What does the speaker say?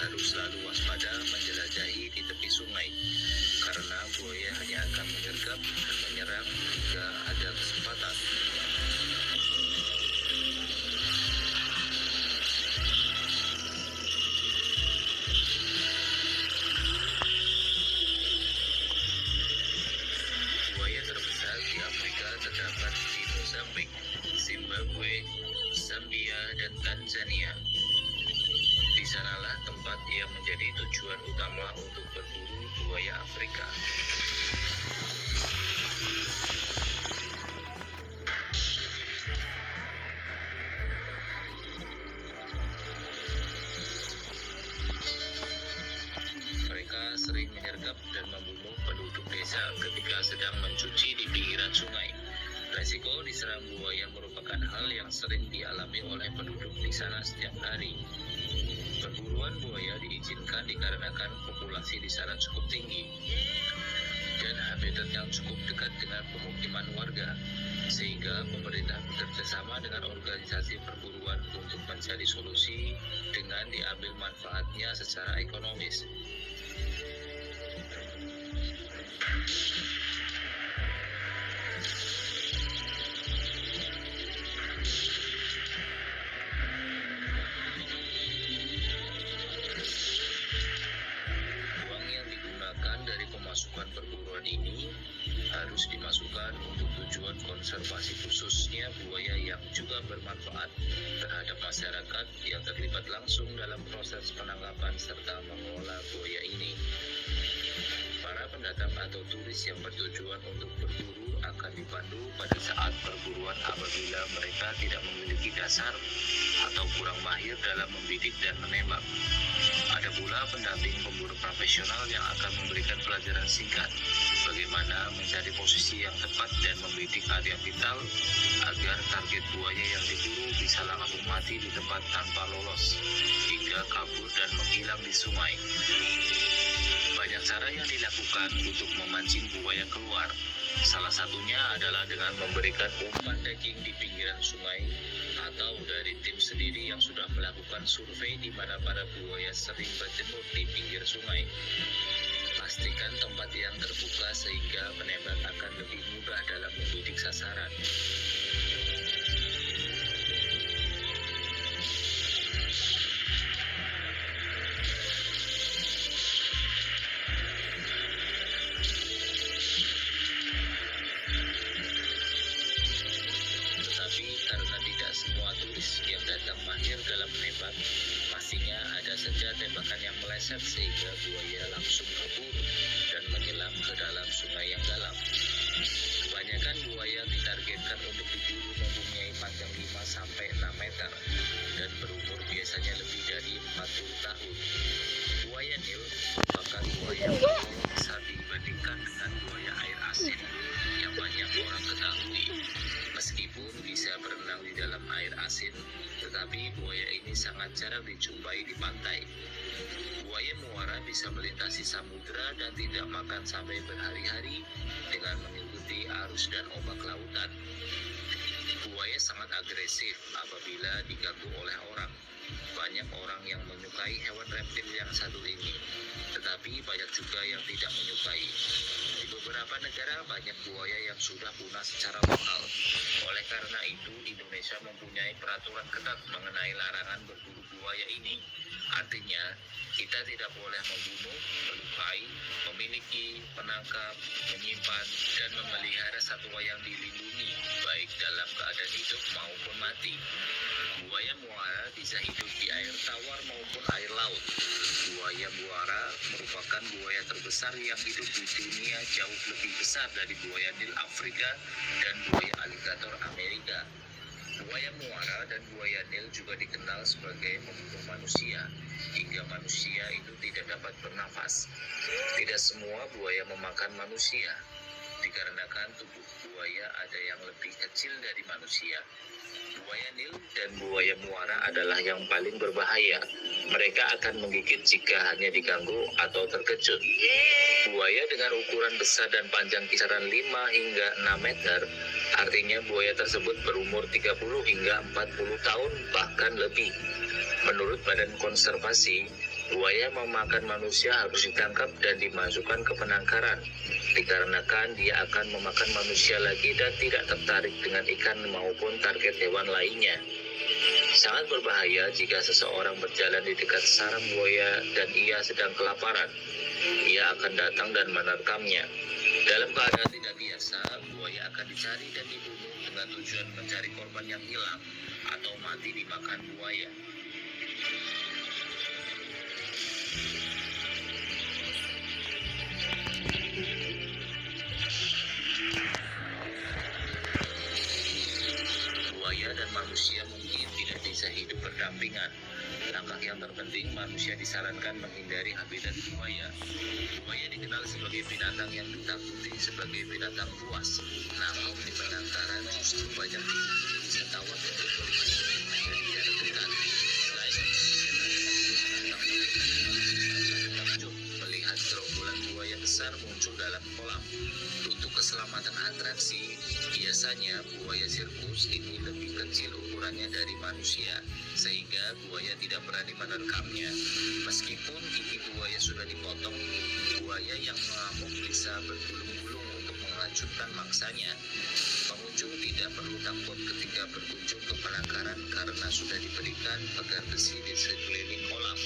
harus selalu waspada menjelajahi di tepi sungai, karena buaya hanya akan menyergap dan menyerang jika ada kesempatan. Buaya terbesar di Afrika terdapat di Mozambik, Zimbabwe, Zambia, dan Tanzania. Di sanalah tempat yang menjadi tujuan utama untuk berburu buaya Afrika. Mereka sering menyergap dan membunuh penduduk desa ketika sedang mencuci di pinggiran sungai. Resiko diserang buaya merupakan hal yang sering dialami oleh penduduk di sana setiap hari. Perburuan buaya diizinkan dikarenakan populasi di sana cukup tinggi dan habitat yang cukup dekat dengan pemukiman warga, sehingga pemerintah bekerja sama dengan organisasi perburuan untuk mencari solusi dengan diambil manfaatnya secara ekonomis. Uang yang digunakan dari pemasukan perburuan ini harus dimasukkan untuk tujuan konservasi, khususnya buaya yang juga bermanfaat terhadap masyarakat yang terlibat langsung dalam proses penangkapan serta mengelola buaya ini. Para pendatang atau turis yang bertujuan untuk berburu akan dipandu pada saat perburuan apabila mereka tidak memiliki dasar atau kurang mahir dalam membidik dan menembak. Ada pula pendamping pemburu profesional yang akan memberikan pelajaran singkat bagaimana mencari posisi yang tepat dan membidik area vital agar target buaya yang diburu bisa langsung mati di tempat tanpa lolos hingga kabur dan menghilang di sungai. Banyak cara yang dilakukan untuk memancing buaya keluar. Salah satunya adalah dengan memberikan umpan daging di pinggiran sungai atau dari tim sendiri yang sudah melakukan survei di mana para buaya sering berjemur di pinggir sungai. Pastikan tempat yang terbuka sehingga penembak akan lebih mudah dalam membidik sasaran. Tetapi karena tidak semua turis yang datang mahir dalam menembak, pastinya ada saja tembakan yang meleset sehingga buaya langsung kabur dan menyelam ke dalam sungai yang dalam. Kebanyakan buaya ditargetkan untuk diburu mempunyai panjang 5-6 meter dan berumur biasanya lebih dari 40 tahun. Buaya Nil merupakan buaya yang paling besar dibandingkan dengan buaya air asin yang banyak orang ketahui. Meskipun bisa berenang di dalam air asin, tetapi buaya ini sangat jarang dijumpai di pantai. Buaya muara bisa melintasi samudera dan tidak makan sampai berhari-hari dengan mengikuti arus dan ombak lautan. Buaya sangat agresif apabila diganggu oleh orang. Banyak orang yang menyukai hewan reptil yang satu ini, tetapi banyak juga yang tidak menyukai. Di beberapa negara banyak buaya yang sudah punah secara lokal. Oleh karena itu, Indonesia mempunyai peraturan ketat mengenai larangan berburu buaya ini. Artinya, kita tidak boleh membunuh, melukai, memiliki, menangkap, menyimpan, dan memelihara satwa yang dilindungi, baik dalam keadaan hidup maupun mati. Buaya muara bisa hidup di air tawar maupun air laut. Buaya muara merupakan buaya terbesar yang hidup di dunia, jauh lebih besar dari buaya Nil Afrika dan buaya aligator Amerika. Buaya muara dan buaya Nil juga dikenal sebagai pembunuh manusia, hingga manusia itu tidak dapat bernafas. Tidak semua buaya memakan manusia, dikarenakan tubuh buaya ada yang lebih kecil dari manusia. Buaya Nil dan buaya muara adalah yang paling berbahaya. Mereka akan menggigit jika hanya diganggu atau terkejut. Buaya dengan ukuran besar dan panjang kisaran 5 hingga 6 meter, artinya buaya tersebut berumur 30 hingga 40 tahun bahkan lebih. Menurut Badan Konservasi, Buaya memakan manusia harus ditangkap dan dimasukkan ke penangkaran, dikarenakan dia akan memakan manusia lagi dan tidak tertarik dengan ikan maupun target hewan lainnya. Sangat berbahaya jika seseorang berjalan di dekat sarang buaya dan ia sedang kelaparan. Ia akan datang dan menerkamnya. Dalam keadaan tidak biasa, buaya akan dicari dan dibunuh dengan tujuan mencari korban yang hilang atau mati dimakan buaya. Buaya dan manusia mungkin tidak bisa hidup berdampingan. Langkah yang terpenting, manusia disarankan menghindari habitat buaya. Buaya dikenal sebagai binatang yang ditakuti sebagai binatang buas. Namun di penangkaran justru banyak dikunjungi wisatawan untuk melihat dari jarak dekat. Selain takjub melihat gerombolan buaya besar muncul dalam kolam. Untuk keselamatan atraksi, biasanya buaya sirkus ini lebih kecil ukurannya dari manusia, sehingga buaya tidak berani menerkamnya. Meskipun gigi buaya sudah dipotong, buaya yang mengamuk bisa bergulung-gulung untuk menghancurkan mangsanya. Pengunjung tidak perlu takut ketika berkunjung ke penangkaran karena sudah diberikan pagar besi di sekeliling kolam.